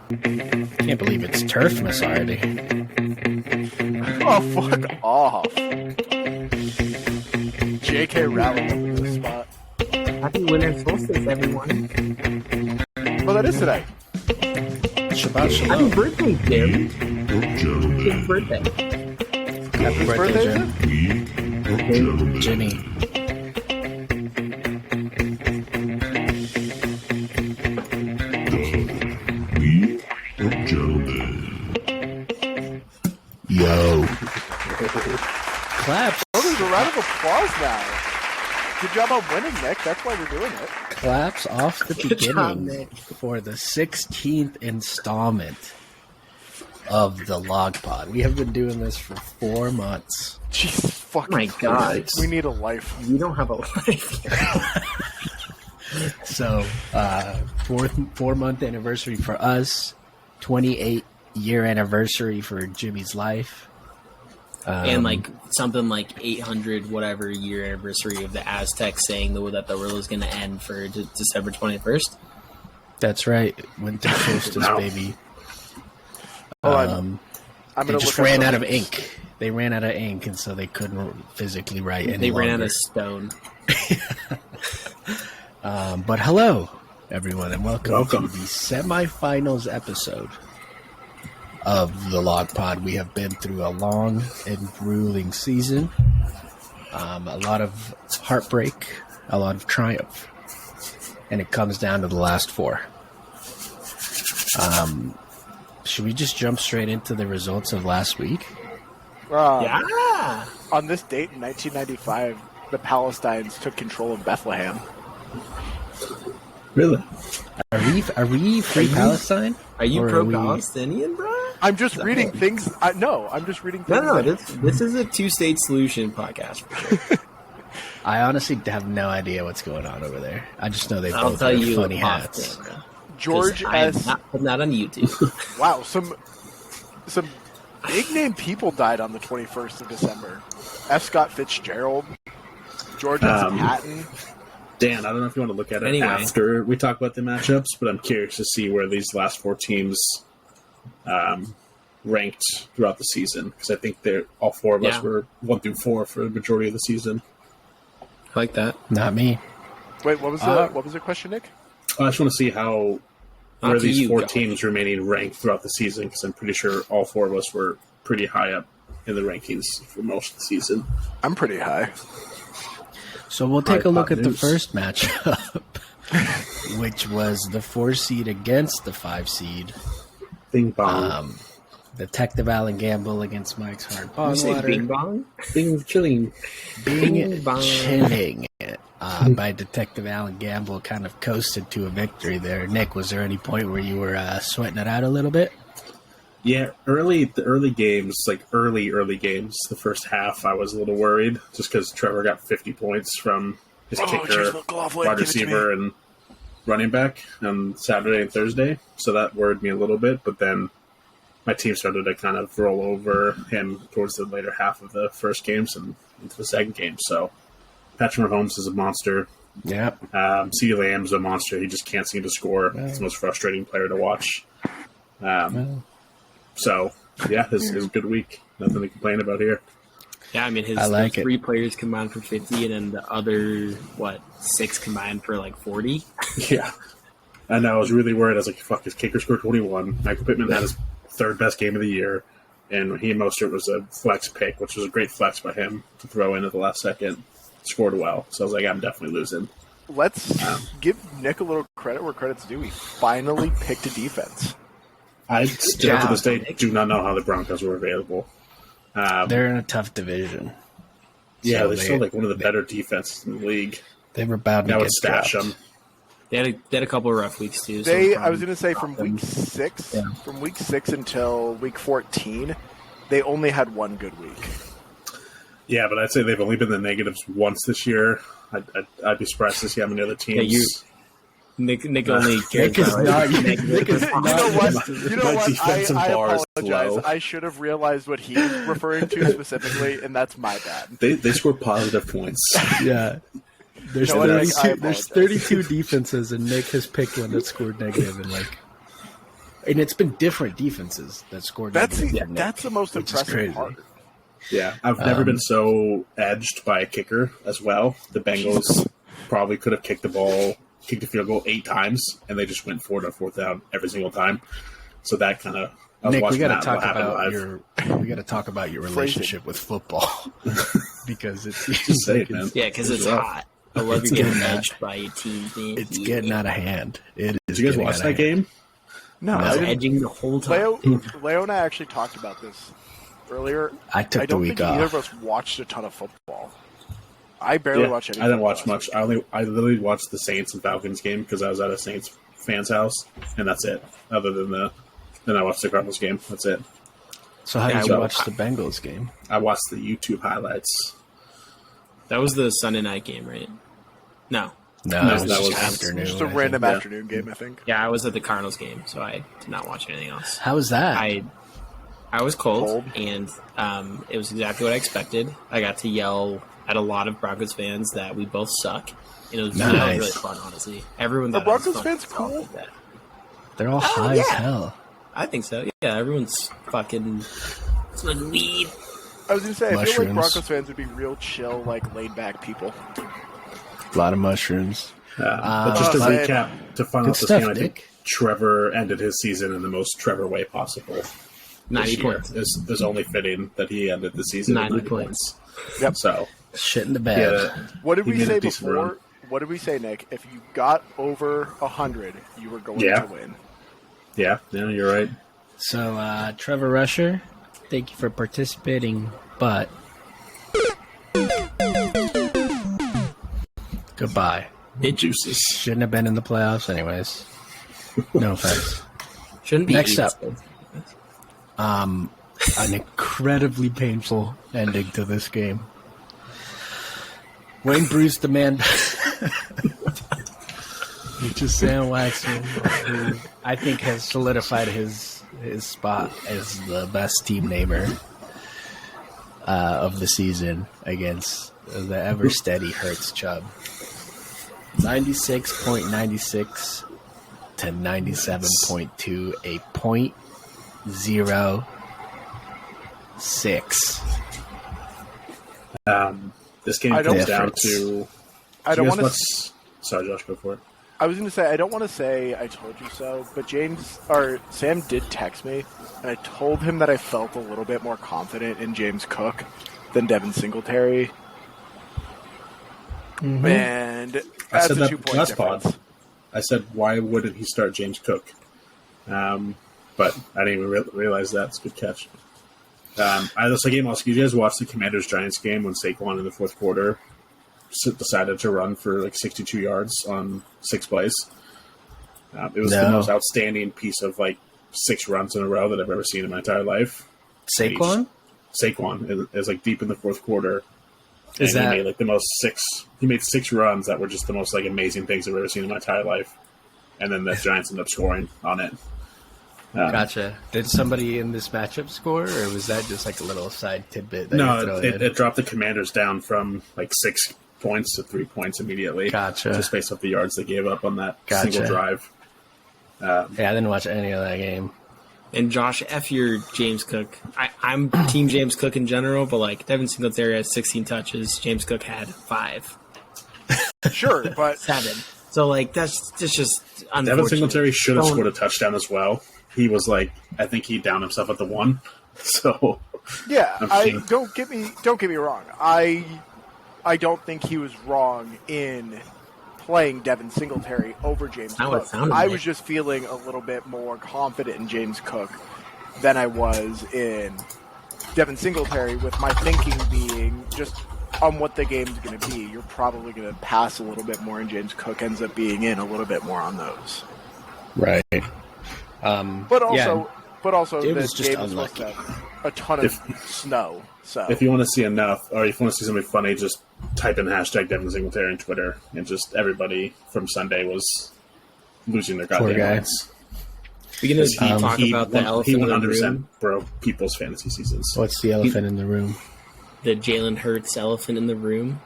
Can't believe it's Turfmas already. Oh, fuck off. J.K. Rowling over this spot. Happy winter solstice, everyone. Oh, that is today. Shabbat Happy shalom. birthday, Jim. Happy birthday. Happy Whose birthday, birthday is Jim. Jimmy. Yo. Claps. Oh, there's a round of applause now. Good job on winning, Nick. That's why we're doing it. Claps off the Good job, beginning Nick. for the 16th installment of the Log Pod. We have been doing this for 4 months. Jesus fucking Oh my God. Christ. We need a life. You don't have a life. So, 4-month anniversary for us, 28-year anniversary for Jimmy's life. And like something like 800 whatever year anniversary of the Aztecs saying that the world is going to end for December 21st. That's right, winter solstice, baby. Hold on. I'm They gonna just look up ran the out of links. ink. They ran out of ink, and so they couldn't physically write any They ran out longer. of stone. But hello, everyone, and welcome to the semifinals episode of the Log Pod. We have been through a long and grueling season, a lot of heartbreak, a lot of triumph, and it comes down to the last 4. Should we just jump straight into the results of last week? Yeah. On this date in 1995, the Palestinians took control of Bethlehem. Really? Are we free Palestine? Are you Or pro-Palestinian, bro? I'm just reading things. No, I'm just reading things. No, that- this is a two-state solution podcast for sure. I honestly have no idea what's going on over there. I just know they I'll both tell wear you funny off hats. camera. George 'Cause I am S. not putting that on YouTube. Wow, some big name people died on the 21st of December. F. Scott Fitzgerald, George S. Patton. Dan, I don't know if you want to look at it Anyway. after we talk about the matchups, but I'm curious to see where these last 4 teams ranked throughout the season, because I think all 4 of us Yeah. were 1 through 4 for the majority of the season. I like that. Not me. Wait, what was the question, Nick? I just want to see where to these you, 4 Josh. teams remaining ranked throughout the season, because I'm pretty sure all 4 of us were pretty high up in the rankings for most of the season. I'm pretty high. So we'll take a look at the News. first matchup, which was the 4 seed against the 5 seed. Bing bong. Detective Alan Gamble against Mike's Hard You say Bing Bongwater. Bong? Bing chilling. Being Bong. chilling by Detective Alan Gamble kind of coasted to a victory there. Nick, was there any point where you were sweating it out a little bit? Yeah, the early games, the first half, I was a little worried just because Trevor got 50 points from his kicker, wide receiver, and running back on Saturday and Thursday. So that worried me a little bit, but then my team started to kind of roll over him towards the later half of the first games and into the second game. So Patrick Mahomes is a monster. Yep. CeeDee Lamb's a monster. He just can't seem to score. He's the most frustrating player to watch. So, yeah, this is a good week. Nothing to complain about here. Yeah, I mean, I like his 3 players combined for 50, and then the other, 6 combined for like 40? Yeah. I know. I was really worried. I was like, fuck, his kicker scored 21. Michael Pittman had his 3rd best game of the year. And Raheem Mostert was a flex pick, which was a great flex by him to throw in at the last second. Scored well. So I was like, I'm definitely losing. Let's give Nick a little credit where credit's due. He finally picked a defense. I still, to this day, Nick. do not know how the Broncos were available. They're in a tough division. Yeah, So they're still like one of the better defenses in the league. They were bound to I would get stash dropped. them. They had a couple of rough weeks, too. so I was going to say from week 6, Yeah. from week 6 until week 14, they only had one good week. Yeah, but I'd say they've only been the negatives once this year. I'd be surprised to see how many other teams. Nick only cares Nick is about not- negative Nick is performance. You know not- what? You know My what? defensive I bar is apologize. low. I should have realized what he was referring to specifically, and that's my bad. They score positive points. Yeah. There's, You know what, Nick? 32, I there's apologize. 32 defenses, and Nick has picked one that scored negative in like And it's been different defenses that scored. That's negative for Nick, the most which is impressive crazy. part. Yeah, I've never been so edged by a kicker as well. The Bengals probably could have kicked the field goal 8 times, and they just went for it on 4th down every single time. So that kind of Nick, we got to that talk happen about live. we got to talk about your relationship with football because it's Just say it, man. Yeah, because it's rough. hot. I love It's you getting getting edged by your team. Man. it's getting out of hand. It is. Did you guys getting watch out that of hand. game? No, I I was didn't. edging the whole time. Leo and I actually talked about this earlier. I took I the don't week think either off. of us watched a ton of football. I barely watched any. I didn't football watch last much. week. I literally watched the Saints and Falcons game because I was at a Saints fan's house, and that's it. Other than then I watched the Cardinals game. That's it. So how Yeah, did you I- watch the Bengals game? I watched the YouTube highlights. That was the Sunday night game, right? No. No, No, it was that just was afternoon. Just a I think. random yeah. afternoon game, I think. Yeah, I was at the Cardinals game, so I did not watch anything else. How was that? I was cold, Cold? and it was exactly what I expected. I got to yell at a lot of Broncos fans that we both suck, and it was Nice. really fun, honestly. Everyone Are thought it was Broncos fun fans to talk cool? like that. They're all high as yeah. hell. I think so. Yeah, everyone's fucking smoking weed. I was gonna say, I feel like Mushrooms. Broncos fans would be real chill, like laid back people. A lot of mushrooms. But just to man. recap, to find Good out this stuff, game, I think Nick. Trevor ended his season in the most Trevor way possible. 90 this year. points. It's only fitting that he ended the season 90 with 90 points. Yep. So, Shit in the bed. yeah, What did He we made a say decent before? run. What did we say, Nick? If you got over 100, you were going Yeah. to win. yeah, you're right. So, Trevor Rusher, thank you for participating, but goodbye. Juices. Shouldn't have been in the playoffs, anyways. No offense. Shouldn't be Next eight. up. An incredibly painful ending to this game. Wayne Bruce, the man, which is Sam Waxman, who I think has solidified his spot as the best team namer of the season against the ever steady Hurts Chubb. 96.96 to 97.2, a .06. This game I don't- comes down Difference. to. I don't want to. Sorry, Josh, go for it. I was going to say I don't want to say I told you so, but Sam did text me, and I told him that I felt a little bit more confident in James Cook than Devin Singletary. And I that's said a that 2-point last difference. pod. I said, why wouldn't he start James Cook? But I didn't even realize that. It's a good catch. This game also, you guys watched the Commanders-Giants game when Saquon in the fourth quarter decided to run for like 62 yards on 6 plays. It was the No. most outstanding piece of like 6 runs in a row that I've ever seen in my entire life. Saquon? Saquon is like deep in the fourth quarter. Is And that he made like the most 6? He made 6 runs that were just the most like amazing things I've ever seen in my entire life. And then the Giants ended up scoring on it. gotcha? Did somebody in this matchup score, or was that just like a little side tidbit that you're No, throwing in? it dropped the Commanders down from like 6 points to 3 points immediately. Gotcha. Just based off the yards they gave up on that Gotcha. single drive. Yeah, I didn't watch any of that game. And Josh, F your James Cook. I'm Team James Cook in general, but like Devin Singletary has 16 touches. James Cook had 5, Sure, but 7. So like that's just unfortunate. Devin Singletary should have Don't- scored a touchdown as well. He was like, I think he downed himself at the 1. So yeah, I'm I seeing- don't get me wrong. I don't think he was wrong in playing Devin Singletary over James Not what it Cook. sounded I like. was just feeling a little bit more confident in James Cook than I was in Devin Singletary, with my thinking being just on what the game's going to be. You're probably going to pass a little bit more, and James Cook ends up being in a little bit more on those. Right. But also, It the was just game was supposed to unlucky. have a ton of snow. So if you want to see enough, or if you want to see something funny, just type in hashtag Devin Singletary on Twitter, and just everybody from Sunday was losing their Poor goddamn guy. minds. We can just talk He about the won- elephant he in the 100% room. broke people's fantasy seasons. What's the elephant in the room? The Jalen Hurts elephant in the room.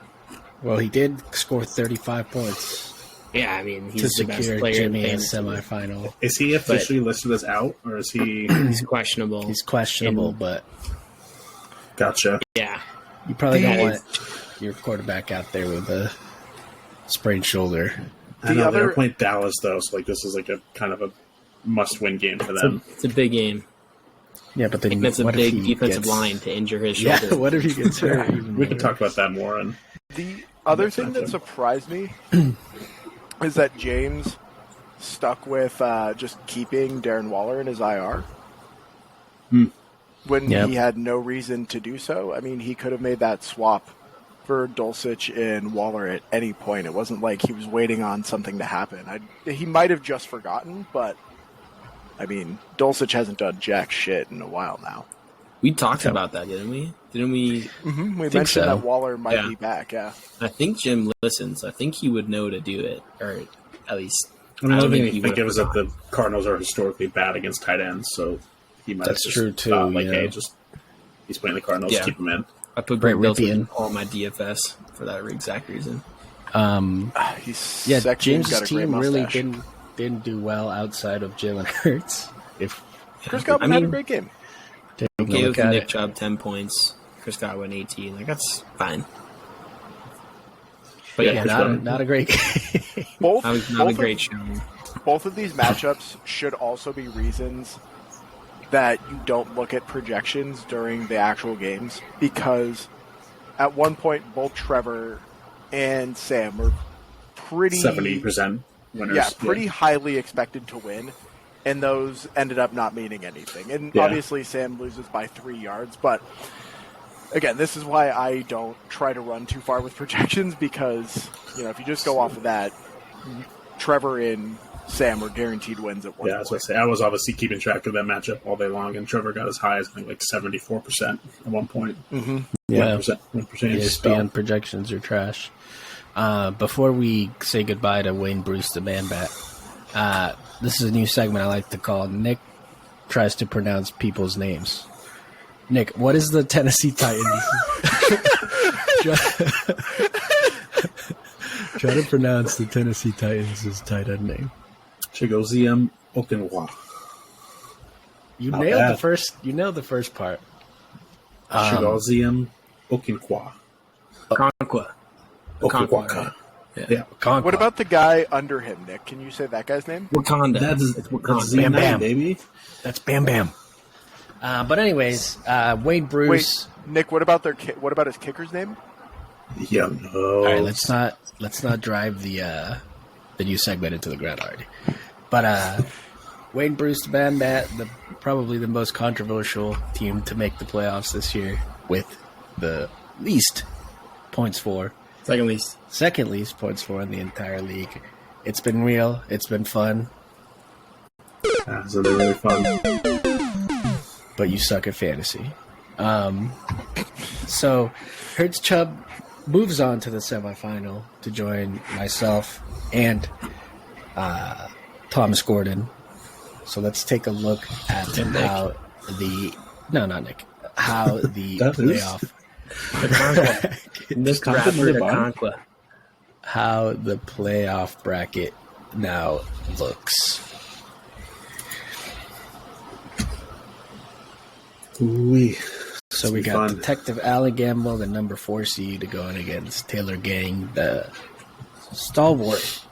Well, he did score 35 points. Yeah, I mean, to he's the best secure player Jimmy in a fantasy. semifinal. Is he officially listed as out, or is he? He's questionable. He's questionable, but Gotcha. Yeah. you probably don't Yeah, want your quarterback out there with a sprained shoulder. I know they're other- playing Dallas though, so like this is like a kind of a must-win game for them. It's a big game. Yeah, but then And it's a what if big he defensive gets- line to injure his Yeah, shoulder. what if he gets hurt? Even We can more? talk about that more. And The other Next thing that matchup. surprised me is that James stuck with just keeping Darren Waller in his IR when Yep. he had no reason to do so. I mean, he could have made that swap for Dulcich and Waller at any point. It wasn't like he was waiting on something to happen. He might have just forgotten, but I mean, Dulcich hasn't done jack shit in a while now. We talked about that, didn't we? Didn't we? We Think mentioned so. that Waller might Yeah. be back, yeah. I think Jim listens. I think he would know to do it, or at least. another don't thing think he I think would've is that the Cardinals are historically bad against tight ends, so he might That's have just true, too, thought, like, yeah. hey, just he's playing the Cardinals, Yeah. keep him in. I put Brett Brett Ripien Ripien. in all my DFS for that exact reason. He's Yeah, sexy and James' got a great team really mustache. didn't do well outside of Jalen Hurts. If Chris Godwin I had a mean- great game. taking a Okay, look with at Nick it. Chubb 10 points, Chris Godwin 18. Like that's fine. But Yeah, yeah, Yeah, Chris not a great game. Both, that was not a both great of, showing. both of these matchups should also be reasons that you don't look at projections during the actual games, because at one point both Trevor and Sam were pretty 70% winners. yeah, pretty highly expected to win, and those ended up not meaning anything. And Yeah. obviously Sam loses by 3 yards, but again, this is why I don't try to run too far with projections, because, you know, if you just go off of that, Trevor and Sam were guaranteed wins at one Yeah, I was point. going to say, I was obviously keeping track of that matchup all day long, and Trevor got as high as, I think, like 74% at one point. Yeah. 1%. ESPN projections are trash. Before we say goodbye to Wayne Bruce, the man bat, this is a new segment I like to call Nick Tries to Pronounce People's Names. Nick, what is the Tennessee Titans? Try to pronounce the Tennessee Titans' tight end name. Chigoziem Okunwa. You Not nailed bad. the first. You nailed the first part. Chigoziem Okunwa. Conqua. Okunwaka. Yeah. Conquest. What about the guy under him, Nick? Can you say that guy's name? Wakanda. That's It's Wakanda. Bam, Z9, bam. baby. That's Bam Bam. But anyways, Wayne Bruce. Wait, Nick, what about what about his kicker's name? Yeah, no. All right, let's not drive the new segment into the ground already. But Wayne Bruce, the Bam Bat, probably the most controversial team to make the playoffs this year, with the least points for, Second least. second least points for in the entire league. It's been real. It's been fun. So they're really fun. But you suck at fantasy. So Hurts Chubb moves on to the semifinal to join myself and Thomas Gordon. So let's take a look at how the not Nick, how the That is- playoff The Conqua. Nick Conqua Rapper moved to on? Conqua. how the playoff bracket now looks. Ooh-wee. So we be got fun. Detective Allen Gamble, the number 4 seed, going against Taylor Gang, the stalwart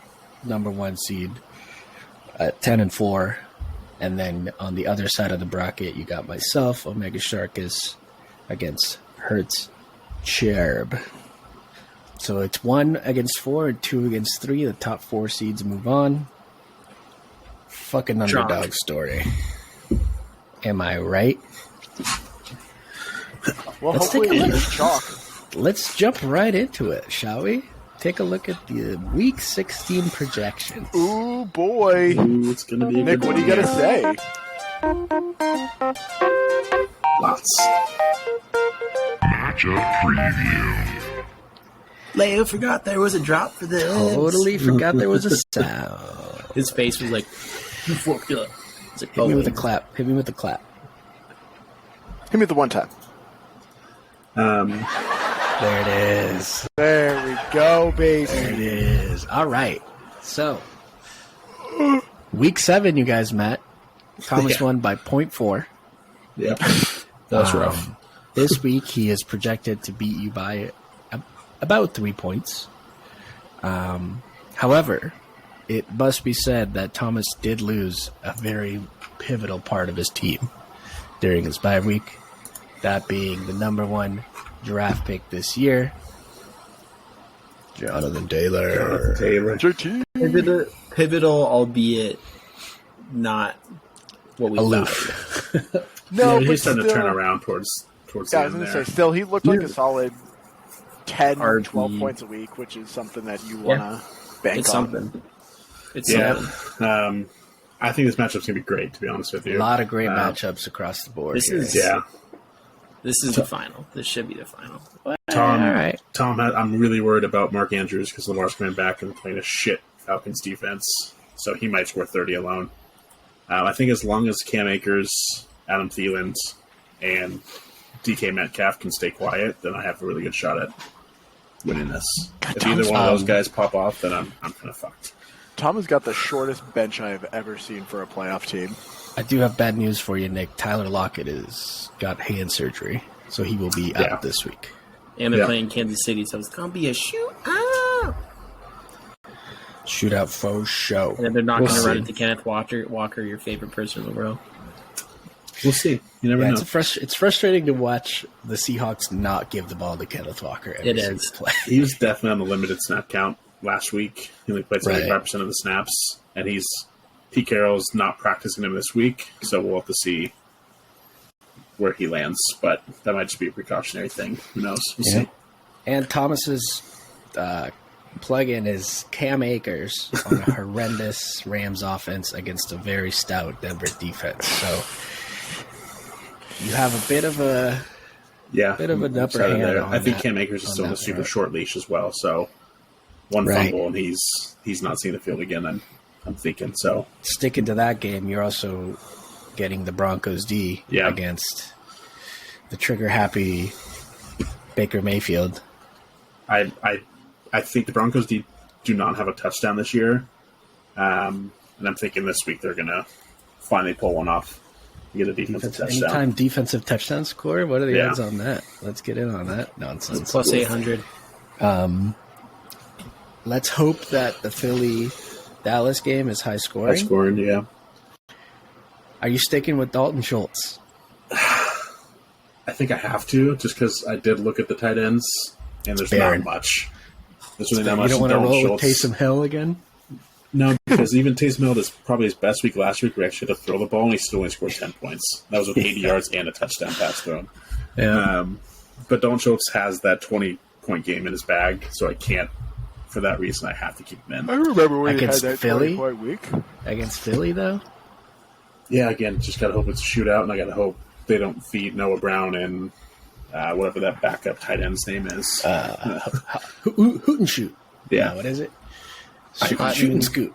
number 1 seed at 10-4. And then on the other side of the bracket, you got myself, Omega Sharkus, against Hertz Cherb. So it's 1 against 4 and 2 against 3. The top 4 seeds move on. Fucking underdog Chalk. story. Am I right? Well, Let's take hopefully a look. it's chalk. Let's jump right into it, shall we? Take a look at the Week 16 projections. Ooh, boy. Ooh, it's going to be a Nick, good what do you one. got to say? Lots. Matchup preview. Leo forgot there was a drop for this. Totally forgot there was a sound. His face was like, you fucked up. It's like, Hit me with a clap. Hit me with a clap. Hit me the one time. There it is. There we go, baby. There it is. All right. So, week 7, you guys met. Thomas won by 0.4. Yep. That's rough. This week, he is projected to beat you by about 3 points. However, it must be said that Thomas did lose a very pivotal part of his team during his bye week, that being the number 1 draft pick this year, Jonathan Taylor. JT. Pivotal, albeit not what we Aloof. thought. No, he's but starting to still- turn around towards Yeah, I the was end going there. to say, still, he looked like a solid 10 or RP. 12 points a week, which is something that you want to bank It's on. something. It's Yeah. something. I think this matchup's going to be great, to be honest with A you. lot of great matchups across the board. This here. is- Yeah. This is the final. This should be the final. Tom, all right. I'm really worried about Mark Andrews because Lamar's coming back and playing a shit Falcons defense, so he might score 30 alone. I think as long as Cam Akers, Adam Thielen, and DK Metcalf can stay quiet, then I have a really good shot at winning this. If either one of those guys pop off, then I'm kind of fucked. Tom has got the shortest bench I have ever seen for a playoff team. I do have bad news for you, Nick. Tyler Lockett has got hand surgery, so he will be Yeah. out this week. And they're Yeah. playing Kansas City, so it's going to be a shootout. Shootout faux show. And then they're not We'll going to run see. into Kenneth Walker, your favorite person in the world. We'll see. You never Yeah, know. it's frustrating to watch the Seahawks not give the ball to Kenneth Walker every It single is. play. He was definitely on the limited snap count last week. He only played Right. 75% of the snaps, and Pete Carroll's not practicing him this week, so we'll have to see where he lands. But that might just be a precautionary thing. Who knows? We'll Yeah. see. And Thomas's plug-in is Cam Akers on a horrendous Rams offense against a very stout Denver defense. So you have a bit of a Yeah, Bit of an I'm upper excited hand there. on I think that- Cam Akers is on still on a that super front. short leash as well. So one Right. fumble and he's not seeing the field again. I'm thinking so. sticking to that game. You're also getting the Broncos D Yeah. against the trigger-happy Baker Mayfield. I think the Broncos do not have a touchdown this year, and I'm thinking this week they're gonna finally pull one off. Get a defensive touchdown. Anytime defensive touchdown score. What are the Yeah. odds on that? Let's get in on that nonsense. Plus 800. Let's hope that the Philly-Dallas game is high High scoring. scoring, yeah. Are you sticking with Dalton Schultz? I think I have to, just because I did look at the tight ends, and there's Barren. not much. There's really not You much. don't want to Dalton roll with Schultz. Taysom Hill again? No, because even Taysom Hill is probably his best week last week. We actually had to throw the ball, and he still only scored 10 points. That was with 80 yards and a touchdown pass thrown. But Dalton Schultz has that 20-point game in his bag, so I can't. For that reason, I have to keep him I in. remember when Against he had that Philly? 20-point week. Against Philly, though? Yeah, again, just gotta hope it's a shootout, and I gotta hope they don't feed Noah Brown and whatever that backup tight end's name is. Hoot and shoot. Yeah. No, what is it? Hot Shoot and and- scoot.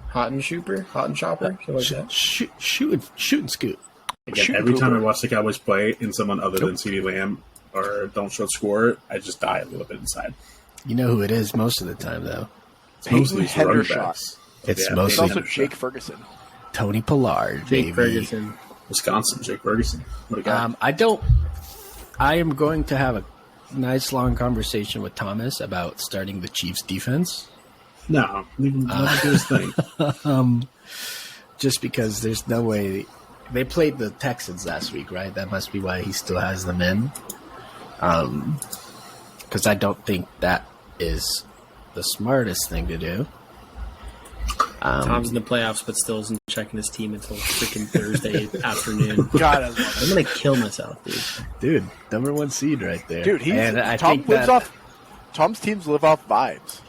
Hot and Shooper? Hot and Chopper? Something like that. Shoot and scoot. Again, Shoot every time I Cooper. watch the Cowboys play and someone other than CeeDee Lamb or Dalton Schultz score, I just die a little bit inside. You know who it is most of the time, though. It's mostly Peyton running Hendershot. backs. It's Yeah, It's mostly also Hendershot. Jake Ferguson. Tony Pollard, Jake baby. Ferguson. Wisconsin, Jake Ferguson. What a guy. I am going to have a nice long conversation with Thomas about starting the Chiefs defense, No, leave him let him do his thing. just because there's no way they played the Texans last week, right? That must be why he still has them in. Because I don't think that is the smartest thing to do. Tom's in the playoffs, but still isn't checking his team until freaking Thursday afternoon. God, I love I'm gonna kill myself, dude. Dude, number one seed right there. Dude, and I Tom think lives that, off. Tom's teams live off vibes.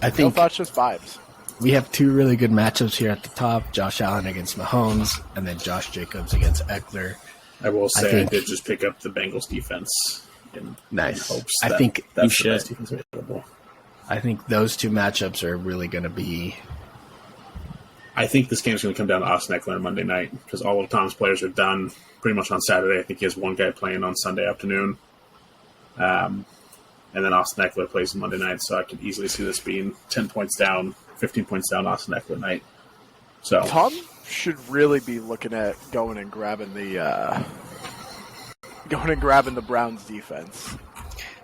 I No think thoughts, just vibes. we have two really good matchups here at the top: Josh Allen against Mahomes, and then Josh Jacobs against Eckler. I will I say I, think- did just pick up the Bengals defense in Nice. hopes I that think that's you the should. best defense available. I think those two matchups are really going to be. I think this game's going to come down to Austin Eckler on Monday night because all of Tom's players are done pretty much on Saturday. I think he has one guy playing on Sunday afternoon. And then Austin Eckler plays on Monday night, so I could easily see this being 10 points down 15 points down Austin Eckler night. So Tom should really be looking at going and grabbing the Browns defense.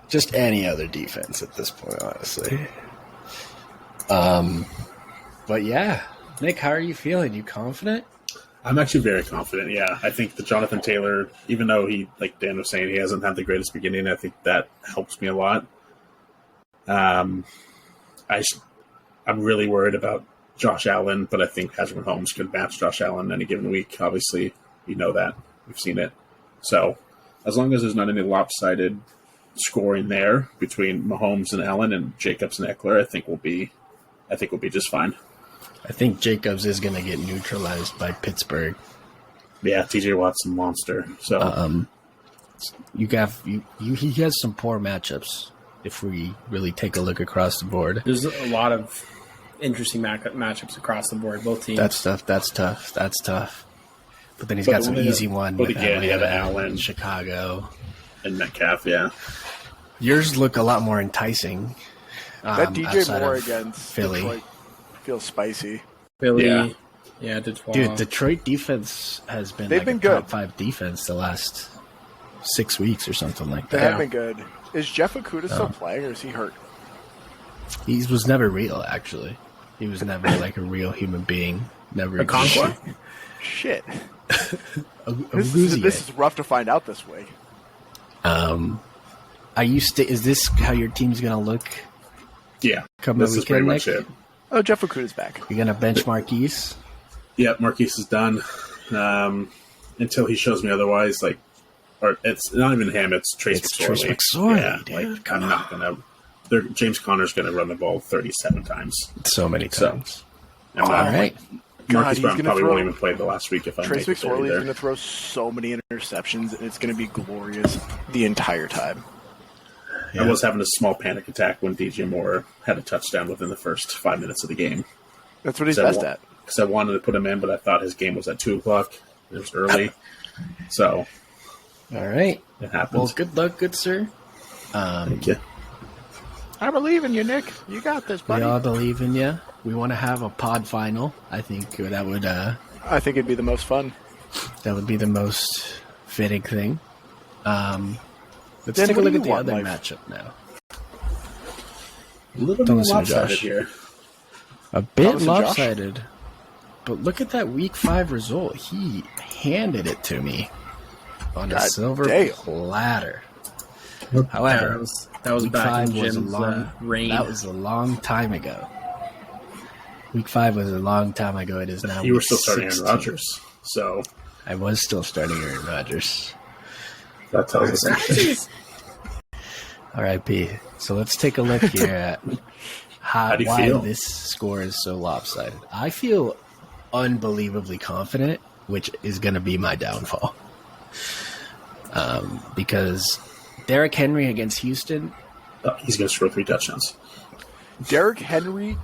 Just any other defense at this point, honestly. But yeah, Nick, how are you feeling? You confident? I'm actually very confident. Yeah, I think that Jonathan Taylor, even though he, like Dan was saying, he hasn't had the greatest beginning, I think that helps me a lot. I'm really worried about Josh Allen, but I think Patrick Mahomes could match Josh Allen any given week. Obviously, we know that. We've seen it. So as long as there's not any lopsided scoring there between Mahomes and Allen and Jacobs and Eckler, I think we'll be just fine. I think Jacobs is going to get neutralized by Pittsburgh. Yeah, TJ Watt's a monster. So he has some poor matchups if we really take a look across the board. There's a lot of interesting matchups across the board, both teams. That's tough. But then he's got some easy one. But again, he had Allen, Chicago, and Metcalf. Yeah, yours look a lot more enticing. That DJ outside Moore of against Philly Detroit feels spicy. Philly, Yeah. Detroit. Dude, Detroit defense has been They've like been a good. top 5 defense the last 6 weeks or something like They that. have been good. Is Jeff Okudah still playing, or is he hurt? He was never real, actually. He was never like a real human being. Never A Conquest? Shit. This This is rough to find out this week. Are you is this how your team's gonna look yeah. come This the is pretty weekend, much Nick? it. Oh, Jeff Okudah's back. You're gonna bench Marquise? Yeah, Marquise is done. Until he shows me otherwise, or it's not even him, it's Trace McSorley. Trace McSorley, yeah, dude. I'm not gonna. James Conner's gonna run the ball 37 times. So many times. I'm All not, right. Marcus he's Brown gonna probably throw- won't even play the last week if I Trace make it there McSorley is either. going to throw so many interceptions, and it's going to be glorious the entire time. I was having a small panic attack when DJ Moore had a touchdown within the first 5 minutes of the game. That's what he's best at. Because I wanted to put him in, but I thought his game was at 2 o'clock. It was early. So, All right. it happened. Well, good luck, good sir. Thank you. I believe in you, Nick. You got this, We buddy. all believe in you. We want to have a pod final. I think that would I think it'd be the most fun. be the most fitting thing. Let's Dan, take a what look do at you the want, other Mike? matchup now. A little Don't bit listen to lopsided Josh. here. A bit Thomas and Josh? lopsided. But look at that week 5 result. He handed it to me on a God silver damn. platter. Yeah, However, that was week back 5 in was a Jim's long reign. That was a long time ago. Week 5 was a long time ago. It is now. You were week still starting Aaron 16. Rodgers. So, I was still starting Aaron Rodgers. that tells us something. R.I.P. So let's take a look here at How do you why feel? this score is so lopsided. I feel unbelievably confident, which is going to be my downfall. Because Derrick Henry against Houston, He's going to score 3 touchdowns. Derrick Henry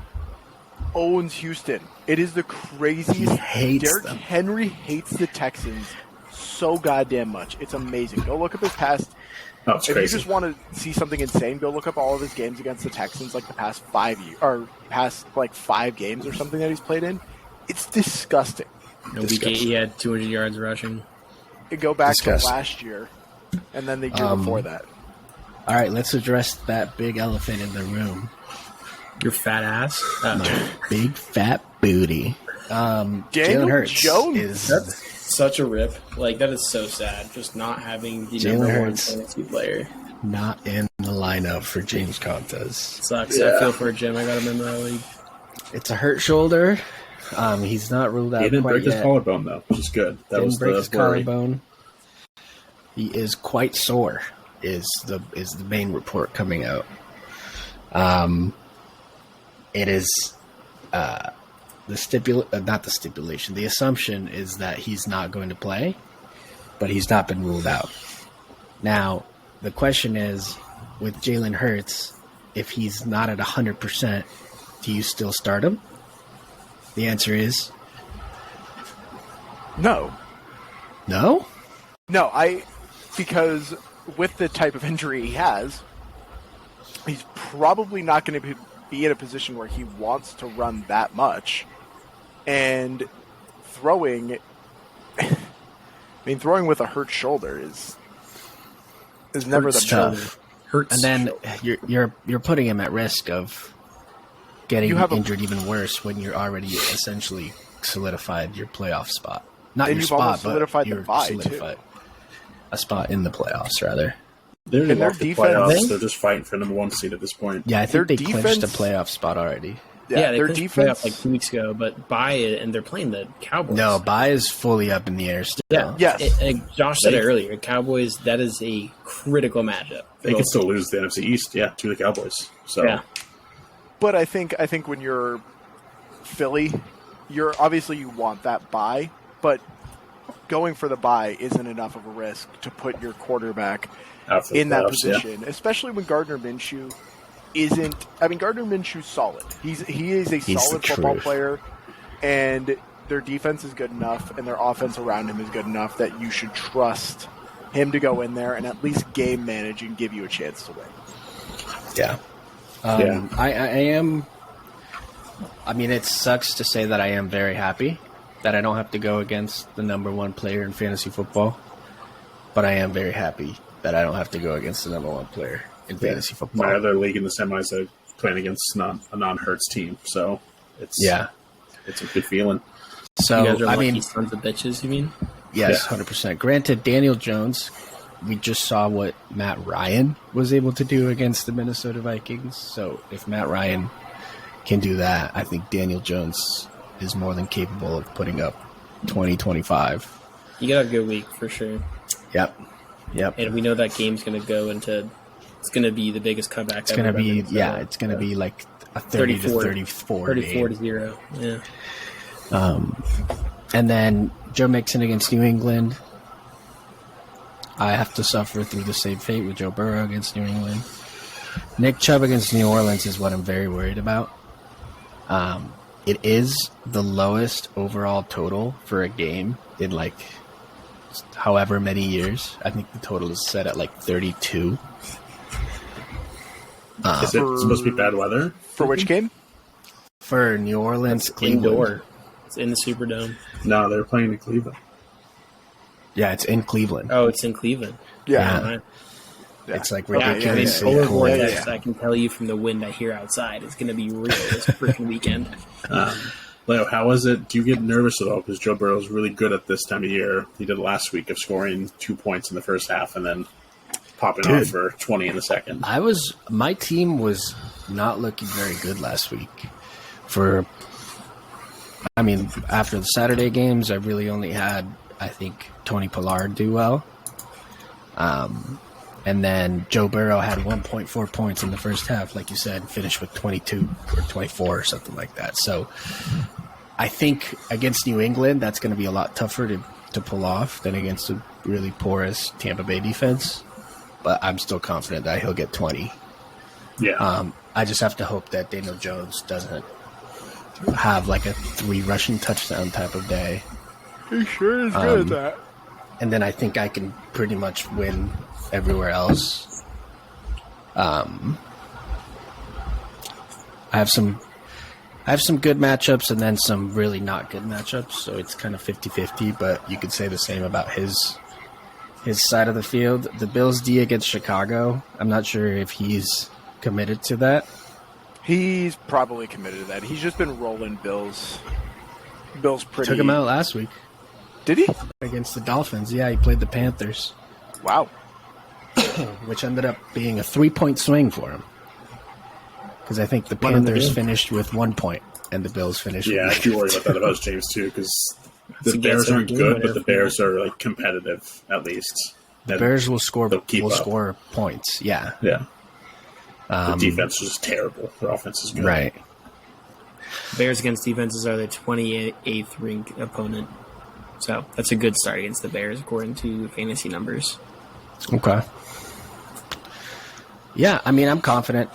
owns Houston. It is the craziest. He hates Derrick them. Henry hates the Texans so goddamn much. It's amazing. Go look up his past. Oh, it's If crazy. you just want to see something insane, go look up all of his games against the Texans, like the past 5 years, or past like 5 games or something that he's played in. It's disgusting. No, he had 200 yards rushing. You go back Disgusting. to last year, and then the year before that. all right, let's address that big elephant in the room. Your fat ass. Big fat booty. Daniel Jalen Hurts Jones. is Such a rip. Like, that is so sad. Just not having the Jalen number 1 Hurts. fantasy player. not in the lineup for James Contes. Sucks. Yeah. I feel for Jim. I got him in my league. It's a hurt shoulder. He's not ruled out He didn't quite break his yet. collarbone, though, which is good. That Didn't was break the his worry. collarbone. He is quite sore. Is the main report coming out? It is not the stipulation. The assumption is that he's not going to play, but he's not been ruled out. Now, the question is, with Jalen Hurts, if he's not at 100%, do you still start him? The answer is No. no. No, because with the type of injury he has, he's probably not going to be in a position where he wants to run that much, and throwing with a hurt shoulder is never Hurts the tough. best. Hurts. And then you're putting him at risk of getting injured even worse when you're already essentially solidified your playoff spot. Not And your you've spot, almost but solidified the you're bye, too. solidified a spot in the playoffs, rather. They're in And their the defense- playoffs. They're just fighting for number 1 seed at this point. Yeah, I Their think they clinched a defense- playoff spot already. Yeah, they their clinched defense. playoff like 2 weeks ago, but bye it, and they're playing the Cowboys. No, bye is fully up in the air still. Yeah, Yes. Josh said it earlier. Cowboys, that is a critical matchup. They can still lose the NFC East, to the Cowboys. So Yeah. But I think when you're Philly, you're obviously you want that bye, but going for the bye isn't enough of a risk to put your quarterback out for the in that playoffs, yeah. position, especially when Gardner Minshew isn't. I mean, Gardner Minshew's solid. He is a He's solid the football truth. player, and their defense is good enough, and their offense around him is good enough that you should trust him to go in there and at least game manage and give you a chance to win. Yeah. I am. I mean, it sucks to say that I am very happy that I don't have to go against the number 1 player in fantasy football, but I am very happy that I don't have to go against the number 1 player in fantasy football. My other league in the semis, I playing against a non-Hurts team, so it's a good feeling. So You guys are I lucky mean, sons of bitches, you mean? yes, Yeah. 100%. Granted, Daniel Jones, we just saw what Matt Ryan was able to do against the Minnesota Vikings. So if Matt Ryan can do that, I think Daniel Jones is more than capable of putting up 20, 25. You got a good week for sure. Yep. And we know that game's going to go into. It's going to be the biggest comeback. It's gonna be it's gonna be like a 30 to 34 34 to game. 0. Yeah. And then Joe Mixon against New England. I have to suffer through the same fate with Joe Burrow against New England. Nick Chubb against New Orleans is what I'm very worried about. It is the lowest overall total for a game in like however many years. I think the total is set at like 32. Is it supposed to be bad weather? For which game? For New Orleans, Cleveland. Indoor. It's in the Superdome. No, they're playing in Cleveland. Yeah, it's in Cleveland. Oh, it's in Cleveland. Yeah. Right. It's like Yeah, I mean, ridiculously polar cold. vortex, I can tell you from the wind I hear outside, it's going to be real this freaking weekend. Leo, how was it? Do you get nervous at all? Because Joe Burrow is really good at this time of year. He did last week of scoring 2 points in the first half and then popping off for 20 in the second. My team was not looking very good last week. After the Saturday games, I really only had, I think, Tony Pollard do well. And then Joe Burrow had 1.4 points in the first half, like you said, finished with 22 or 24 or something like that. So I think against New England, that's going to be a lot tougher to pull off than against a really porous Tampa Bay defense. But I'm still confident that he'll get 20. Yeah. I just have to hope that Daniel Jones doesn't have like a 3 rushing touchdown type of day. He sure is good at that. And then I think I can pretty much win everywhere else. I have some good matchups and then some really not good matchups, so it's kind of 50-50, but you could say the same about his side of the field. The Bills D against Chicago, I'm not sure if he's committed to that. He's probably committed to that. He's just been rolling Bills pretty. Took him out last week Did he? against the Dolphins. Yeah, he played the Panthers, Wow. which ended up being a 3-point swing for him. Because I think the Won in the Panthers game. finished with 1 point, and the Bills finished Yeah, I with do worry about that about James, too, because the against Bears their aren't game good, winner but the for Bears are like competitive, at least. The And- Bears will score They'll keep up. points. Yeah. Yeah. The defense is just terrible. Their offense is good. Right. Bears against defenses are the 28th ranked opponent. So that's a good start against the Bears, according to fantasy numbers. Okay. Yeah, I mean, I'm confident.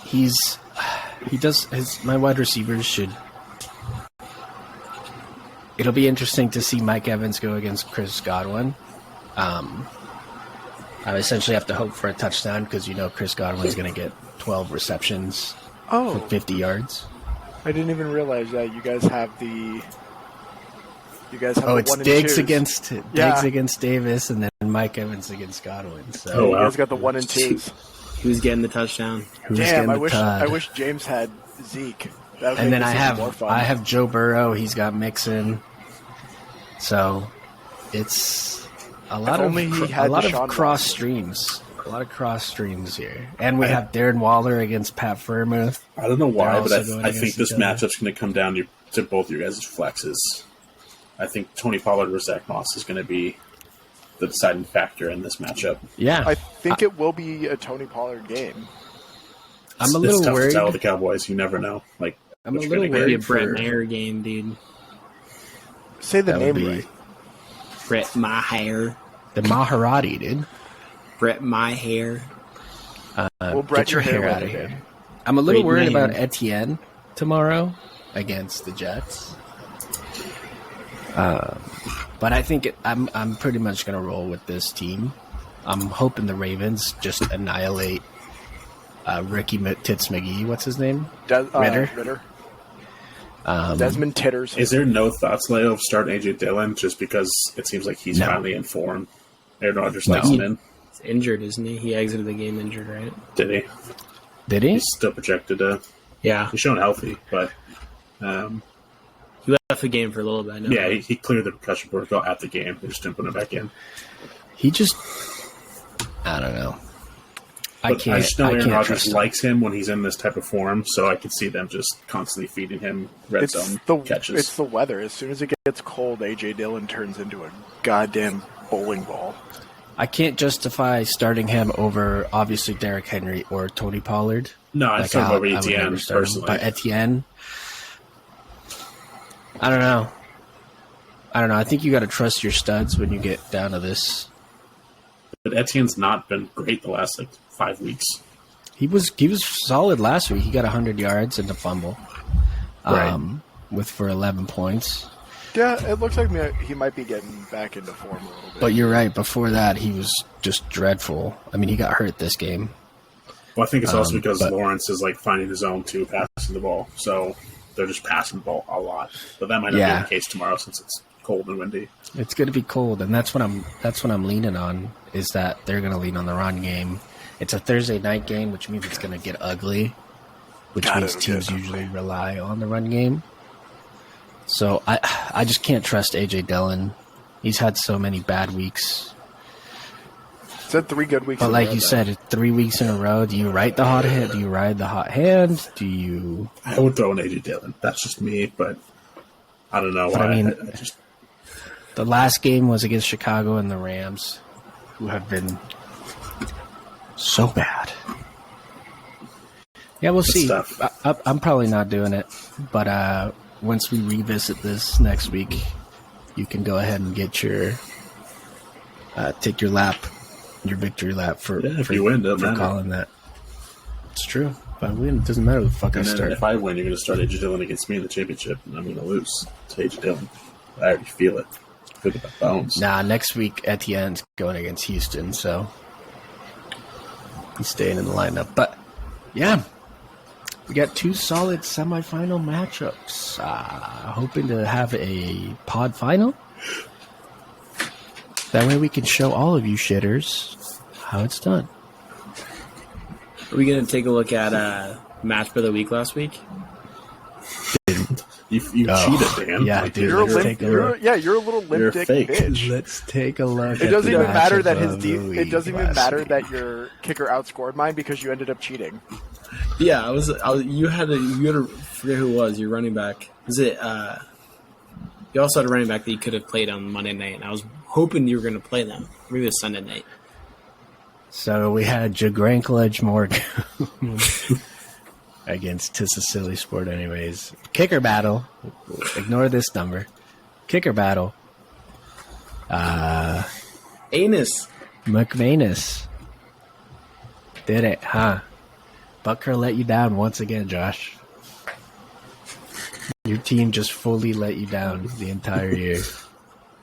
My wide receivers should. It'll be interesting to see Mike Evans go against Chris Godwin. I essentially have to hope for a touchdown because Chris Godwin's going to get 12 receptions Oh, 50 yards. I didn't even realize that you guys have the. You guys have Oh, the it's one and Diggs twos. against against Davis, and then Mike Evans against Godwin. So Oh, wow. You guys got the 1 and 2s. Who's getting the touchdown? who's Damn, getting I the wish Todd? I wish James had Zeke. That would And make then this even more fun. I have Joe Burrow. He's got Mixon. So it's a lot of only he had Deshaun cross Watson. streams. A lot of cross streams here. And we have Darren Waller against Pat Freiermuth. I don't know why, They're but also going I think against this each other. matchup's going to come down to both your guys' flexes. I think Tony Pollard versus Zach Moss is going to be the deciding factor in this matchup. Yeah. I think it will be a Tony Pollard game. I'm a It's little tough worried. to tell with the Cowboys. You never know. Like I'm a which little gonna Maybe a worried Brett for Maher game, dude. Say the that name would be right. Brett Maher. the Maharati, dude. Brett Maher. Well, Brett, Get your hair out of with it. here. I'm a little Braden worried Maher. about Etienne tomorrow against the Jets. But I think I'm pretty much going to roll with this team. I'm hoping the Ravens just annihilate Ricky Tits McGee. What's his name? Ritter. Ritter. Um, Desmond Titters. Is there no thoughts, Leo, of starting AJ Dillon just because it seems like he's No. finally in form? Aaron Rodgers No. likes him in. He's injured, isn't he? He exited the game injured, right? Did he? Did he? He's still projected to. Yeah. He's shown healthy, but He left the game for a little bit. I know. yeah, he cleared the concussion protocol at the game. They just didn't put him back in. He just. I don't know. I But can't. I just know Aaron can't Rodgers trust him. likes him when he's in this type of form, so I could see them just constantly feeding him red It's zone the catches. it's the weather. As soon as it gets cold, AJ Dillon turns into a goddamn bowling ball. I can't justify starting him over obviously Derrick Henry or Tony Pollard. No, I'd start him over I would Etienne never start him. personally. But Etienne, I don't know. I think you got to trust your studs when you get down to this. But Etienne's not been great the last 5 weeks. He was solid last week. He got 100 yards and a fumble, Right. for 11 points. Yeah, it looks like he might be getting back into form a little bit. But you're right. Before that, he was just dreadful. I mean, he got hurt this game. Well, I think it's also because but- Lawrence is finding his own too, passing the ball. So they're just passing the ball a lot. But that might not Yeah. be the case tomorrow since it's cold and windy. It's going to be cold, and that's what I'm leaning on. Is that they're going to lean on the run game. It's a Thursday night game, which means it's going to get ugly. Which God, means it'll teams get usually rely on the run game. So I just can't trust AJ Dillon. He's had so many bad weeks. It's had 3 good weeks. But in a like row you now. said, 3 weeks in a row. Do you ride the hot hand? Do you ride the hot hand? Do you? I would throw in AJ Dillon. That's just me, but I don't know But why. I mean- I just The last game was against Chicago and the Rams, who have been so bad. Yeah, we'll see. tough. I'm probably not doing it, but once we revisit this next week, you can go ahead and get your take your victory lap for Yeah, if for, you win, doesn't for matter. calling that. It's true. If I win, it doesn't matter who the fuck I and then start. if I win, you're going to start AJ Dillon against me in the championship, and I'm going to lose to AJ Dillon. I already feel it. I feel it in my bones. Nah, next week Etienne's going against Houston, so he's staying in the lineup. But yeah, we got 2 solid semifinal matchups. Hoping to have a pod final. That way we can show all of you shitters how it's done. Are we going to take a look at match for the week last week? You Oh, cheated, Dan. yeah, dude. You're a Let's limp, take a you're, look. yeah, you're a little limp You're dick fake. bitch. Let's take a look. It doesn't even matter that his it it doesn't even matter that your kicker outscored mine because you ended up cheating. Yeah, you had to forget who it was. Your running back. Was it? You also had a running back that you could have played on Monday night, and I was hoping you were going to play them. Maybe it was Sunday night. So we had Jagranklage Morgan against Tis a Silly Sport anyways. Kicker battle. Ignore this number. Kicker battle. Anus. McManus. Did it, huh? Butker let you down once again, Josh. Your team just fully let you down the entire year.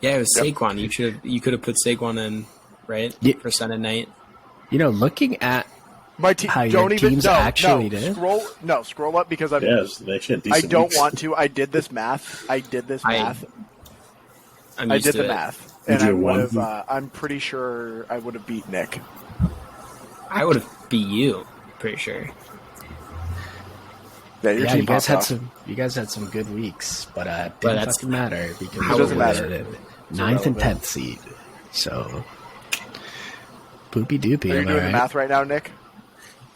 Yeah, it was Saquon. You could have put Saquon in, right? Yeah. For Sunday night. You know, looking at My team How your don't even teams actually did? Scroll up because I'm. Yeah, they actually had I decent don't weeks. want to. I did this math. I did the math, and Did I you would win? have. I'm pretty sure I would have beat Nick. I would have beat you. Pretty sure. Yeah, your Yeah, team you guys popped had off. some. You guys had some good weeks, but But didn't that's- fucking matter because It doesn't we matter. did It's 9th and irrelevant. 10th seed. So, poopy doopy. Are you Am I doing the right? math right now, Nick?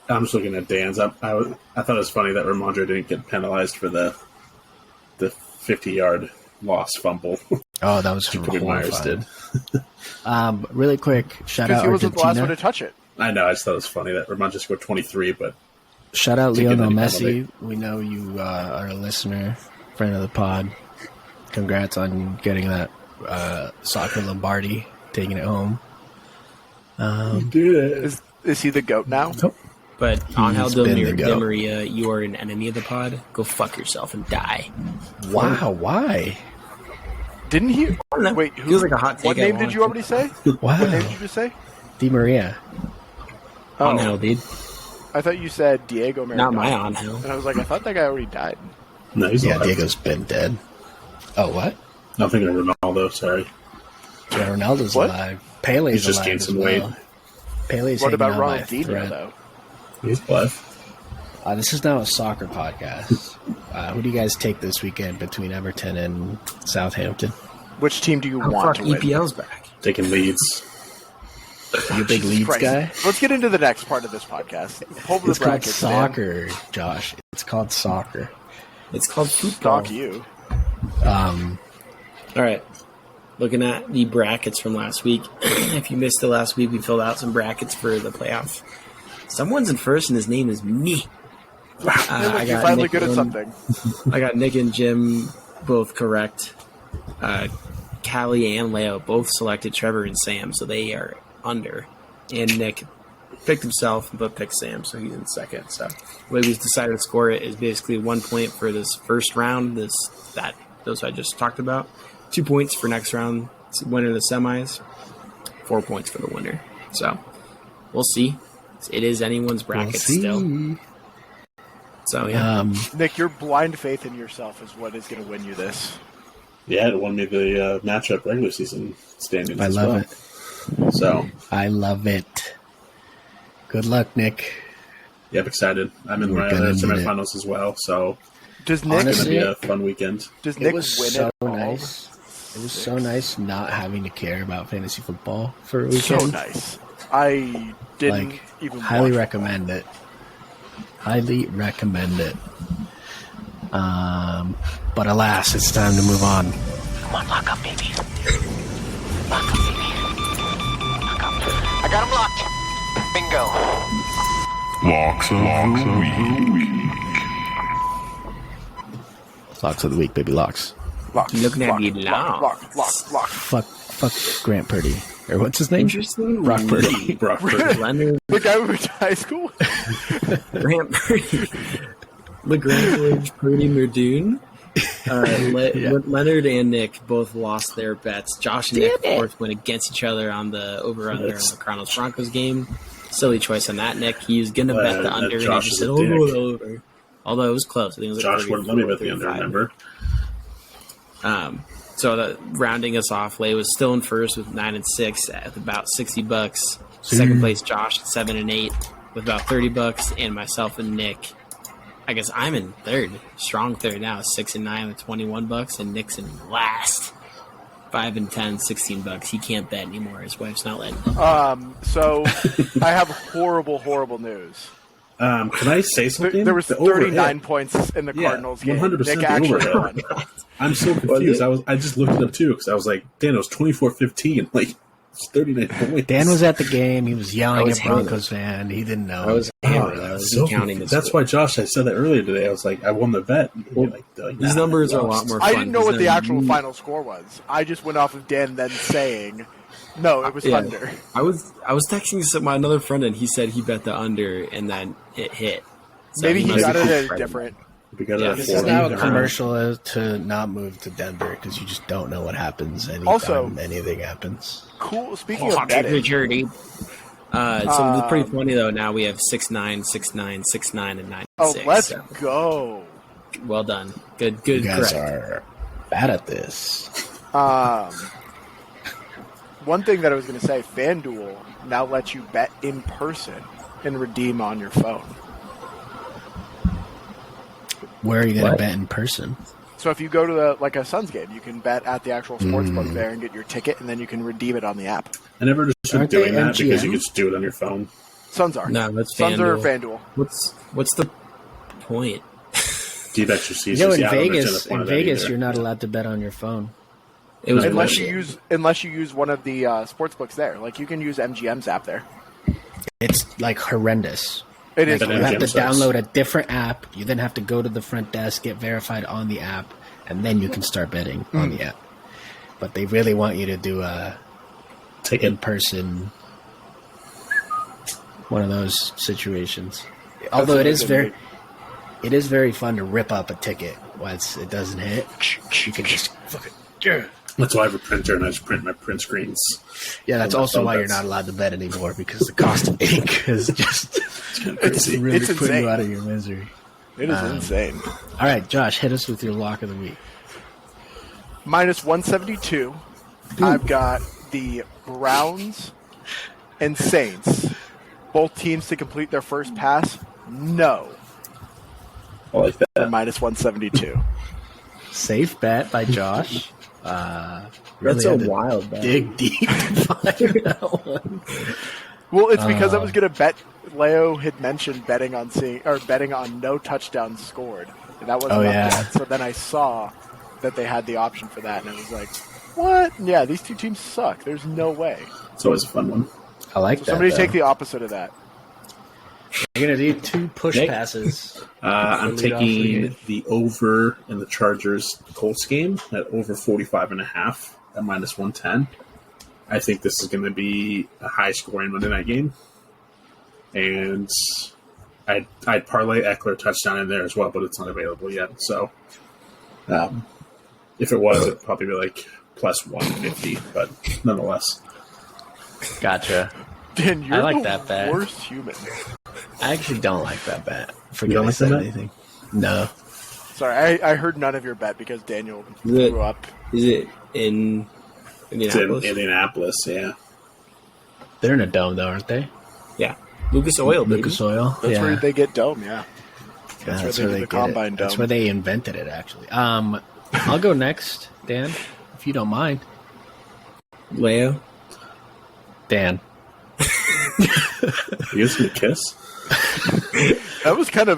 I'm just looking at Dan's. I thought it was funny that Ramondre didn't get penalized for the 50-yard loss fumble. Oh, that was Jacoby Myers horrifying. did. Really quick, shout Because out he wasn't the last one Argentina. to touch it. I know. I just thought it was funny that Ramondre scored 23, but Shout out Didn't get Lionel any Messi. penalty. We know you are a listener, friend of the pod. Congrats on getting that soccer Lombardi, taking it home. Is he the GOAT now? But Angel been the Di goat. Maria, you are an enemy of the pod. Go fuck yourself and die. Wow, why? Didn't he? don't know. Wait, Feels like a hot what take I name did you want. already say? What name Wow, did you just say? Di Maria. Angel, dude. I thought you said Diego Maradona. Not my Angel. And I was like, I thought that guy already died. no, he's Yeah, alive. Diego's been dead. Oh, what? I'm thinking of Ronaldo. Sorry. Yeah, Ronaldo's What? alive. Pele's He's just alive gained as some well. weight. Pele's What about hanging on by a Ronaldinho, thread. though? He's alive. This is now a soccer podcast. Who do you guys take this weekend between Everton and Southampton? Which team do you Oh, want fuck, to win? EPL's back. Taking Leeds. You a big Leeds Christ. guy? Let's get into the next part of this podcast. Pull the It's called brackets, man. soccer, Josh. It's called soccer. It's called football. Fuck you. Um, All right. Looking at the brackets from last week. If you missed it last week, we filled out some brackets for the playoff. Someone's in first, and his name is me. Hey, look, you're finally good at something. I got Nick and Jim both correct. Callie and Leo both selected Trevor and Sam, so they are under. And Nick picked himself, but picked Sam, so he's in second. So the way we decided to score it is basically 1 point for this first round, those I just talked about. 2 points for next round, winner of the semis. 4 points for the winner. So we'll see. It is anyone's bracket still. So yeah. Nick, your blind faith in yourself is what is going to win you this. Yeah, it won me the matchup regular season standings. I as love well. it. So, I love it. Good luck, Nick. yeah, I'm excited. I'm in We're my gonna need semifinals as well, so Does Nick, it's Honestly, going to be a fun weekend. does It Nick was win so it all? nice. It was so nice not having to care about fantasy football for a So weekend. nice. I didn't Like, even highly watch recommend it. Highly recommend it. But alas, it's time to move on. Come on, lock up, baby. Lock up, baby. Lock up. I got him locked. Bingo. Locks of the week. Locks of the week, baby locks. Lock, Looking at lock, you lock, now. lock. Fuck Grant Purdy. Or what's his name? Interesting. Brock Purdy. Brock Purdy. Leonard The guy we went to high school? Grant Purdy. LeGrand Purdy Murdoon. Leonard and Nick both lost their bets. Josh and Nick, of course, went against each other on the over-under on the Cardinals Broncos game. Silly choice on that, Nick. He was going to bet the under, and he Josh just is said, a "Oh, dick. go over." Although it was close. I think it was like Josh wouldn't let me bet the under, 34, remember? So rounding us off, Lay was still in first with 9 and 6 at about $60. Second place, Josh at 7 and 8 with about $30, and myself and Nick. I guess I'm in third, strong third now, 6 and 9 with $21, and Nick's in last, 5 and 10, $16. He can't bet anymore. His wife's not letting him. So I have horrible news. Can I say something? There was The over 39 hit. points in the Yeah, Cardinals game. 100% Nick the actually over won. I'm so confused. I just looked it up too because I was like, Dan, it was 24-15. Like, it's 39 points. Dan was at the game. He was yelling I was at Broncos fan. He didn't know. I was hammered. I was so counting confused. this. That's why, Josh, I said that earlier today. I was like, I won the bet. Well, these numbers are a lot more fun. I didn't know what the because actual then- final score was. I just went off of Dan then saying, no, it was Yeah. under. I was texting my another friend, and he said he bet the under, and then it hit. So Maybe he must got have it at a spread different. We got Yeah, it This at is 40. now a commercial to not move to Denver because you just don't know what happens anytime Also- anything happens. Cool. Speaking of betting, So it's pretty funny though. Now we have 6-9, 6-9, 6-9, and 9-6. Oh, let's so, go. well done. Good. You guys correct. are bad at this. One thing that I was going to say, FanDuel now lets you bet in person and redeem on your phone. Where are you going to What? bet in person? So if you go to a Suns game, you can bet at the actual sports book there and get your ticket, and then you can redeem it on the app. I never understood Aren't they doing that because MGM? you could just do it on your phone. Suns are. No, that's Suns are FanDuel. FanDuel. What's the point? D-Bet your You know, seasons. in Yeah, I don't Vegas, understand the point of that Vegas, either. you're not allowed to bet on your phone. It was Unless you use one of the sports books there. Like, you can use MGM's app there. It's like horrendous. It is. But You have to MGM sucks. download a different app. You then have to go to the front desk, get verified on the app, and then you can start betting on the app. But they really want you to do a in-person one of those situations. Although it is very fun to rip up a ticket once it doesn't hit. You can just fucking That's why I have a printer and I just print my print screens. yeah. That's on my also phone. why you're not allowed to bet anymore because the cost of ink is just Crazy. really It's putting insane. you out of your misery. It is insane. All right, Josh, hit us with your lock of the week. Minus 172. I've got the Browns and Saints. Both teams to complete their first pass. No. I like that. For minus 172. Safe bet by Josh. That's had a to wild bet. dig deep to find that one. Well, it's because I was going to bet. Leo had mentioned betting on no touchdowns scored, and that wasn't Oh, up yeah. yet. So then I saw that they had the option for that, and I was like, "What? Yeah, these two teams suck. There's no way." It's always a fun one. I like So that. somebody though. take the opposite of that. You're gonna do 2 push Nick? passes. I'm Lead off taking again. the over in the Chargers Colts game at over 45.5 at minus 110. I think this is going to be a high scoring Monday night game. And I'd parlay Eckler touchdown in there as well, but it's not available yet. So if it was, it'd probably be like plus 150, but nonetheless. Gotcha. Dan, you're like the that bet. worst human. I actually don't like that bet. Forget don't I like said that bet? anything. No. Sorry, I heard none of your bet because Daniel Is it- grew up. Is it in It's in Indianapolis? Indianapolis, yeah. They're in a dome though, aren't they? Yeah. Lucas Oil, baby. Lucas Oil. That's yeah. where they get dome. Yeah. Yeah, that's where they do the get combine it. That's dome. where they invented it, actually. I'll go next, Dan, if you don't mind. Leo. Dan. You guys gonna kiss? That was kind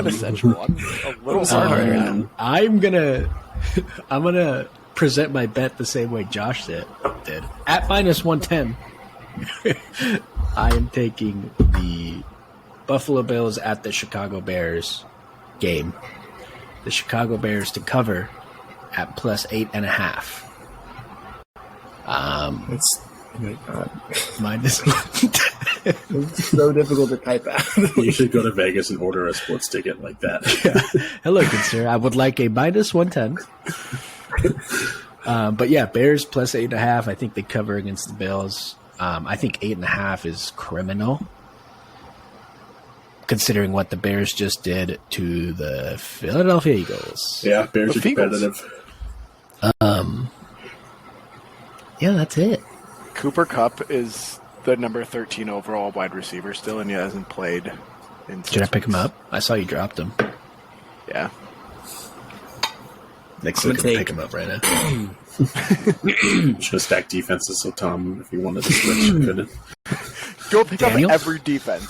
of sensual. I'm a little hard. I'm gonna present my bet the same way Josh did. At minus 110. I am taking the Buffalo Bills at the Chicago Bears game. The Chicago Bears to cover at plus 8.5. That's oh my god. Minus It's so difficult to type out. You should go to Vegas and order a sports ticket like that. Hello, good sir. I would like a minus 110. But yeah, Bears plus 8.5. I think they cover against the Bills. I think 8.5 is criminal, considering what the Bears just did to the Philadelphia Eagles. Yeah, Bears are The Eagles. competitive. Yeah, that's it. Cooper Kupp is the number 13 overall wide receiver still, and he hasn't played in 6 Should I pick him weeks. up? I saw you dropped him. Yeah. Nick's I'm looking gonna to pick take- him up right now. Should have stacked defenses so Tom, if he wanted to switch, couldn't. Go pick Daniel? up every defense.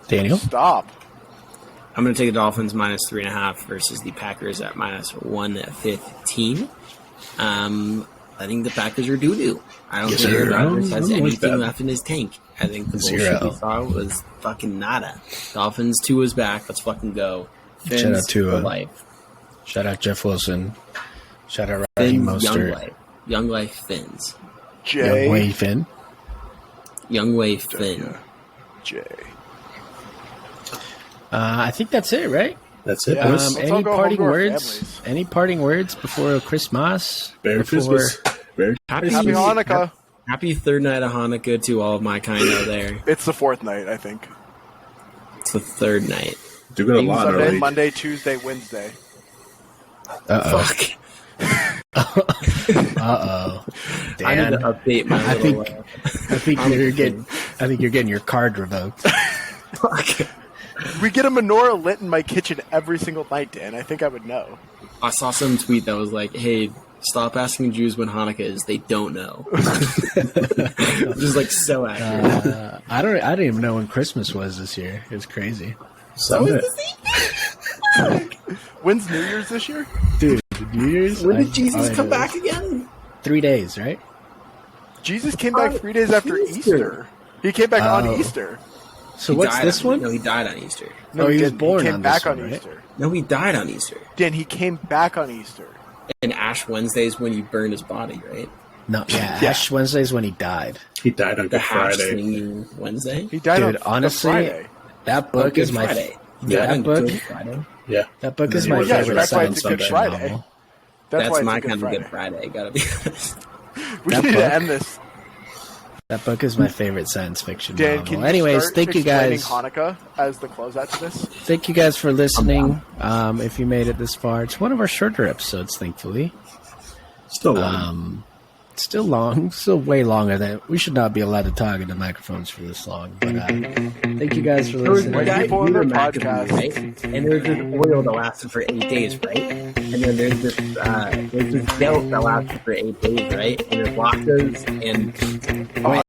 Daniel? Stop. I'm going to take the Dolphins minus 3.5 versus the Packers at minus 115. I think the Packers are doo-doo. I don't think Zero. Aaron Rodgers I has don't like anything that. left in his tank. I think the bullshit Zero. we saw was fucking nada. Dolphins 2 is back. Let's fucking go. Fins Shout out to, for life. Shout out Jeff Wilson. Shout out Raheem Fins, Young Mostert. Life. Young Life Fins. Jay. Young Wei Finn. Young Way Finn. Jay. I think that's it, right? That's it. Yeah. boys. Let's all Any go home parting to our words? families. Any parting words before Christmas? Merry Before- Christmas. Merry Happy Happy New Year. Hanukkah. Happy third night of Hanukkah to all of my kind out there. It's the fourth night, I think. It's the third night. Do get a lot Sunday, early. Monday, Tuesday, Wednesday. Fuck. Uh-oh. I need to Dan, update my I little... I think you're getting your card revoked. Fuck. We get a menorah lit in my kitchen every single night, Dan. I think I would know. I saw some tweet that was like, hey, stop asking Jews when Hanukkah is. They don't know. Just like so accurate. I didn't even know when Christmas was this year. It was crazy. Sunday. When's New Year's this year? Dude, New Year's? When I did Jesus know come this. back again? 3 days, right? Jesus came back 3 days after Easter. He came back on Easter. So He what's died this on- one? No, he died on Easter. No, Oh, he was didn't. born He came on back this on one, right? Easter. No, he died on Easter. Dan, he came back on Easter. And Ash Wednesday is when you burn his body, right? No, yeah, Ash Wednesday's when he died. He died on The Good hash Friday. slinging Wednesday. He died Dude, on honestly, Friday. That book Good is my Friday. Yeah, Died on book- Good Friday. Yeah. that book And is then my he was favorite that's why science it's a Good fiction Friday. novel. That's, why That's my it's a kind Good of Good Friday. Friday. Gotta be honest. We That need book? to end this. That book is my favorite science fiction Dan, novel. can you Anyways, start thank you explaining guys. Hanukkah as the closeout to this? Thank you guys for listening. If you made it this far, it's one of our shorter episodes, thankfully. Still long. Still long, still way longer than we should not be allowed to talk into microphones for this long. But thank you guys for listening. people in their Maccabee, podcast. right? And there's this oil that lasted for 8 days, right? And then there's this gelt that lasted for 8 days, right? And there's latkes and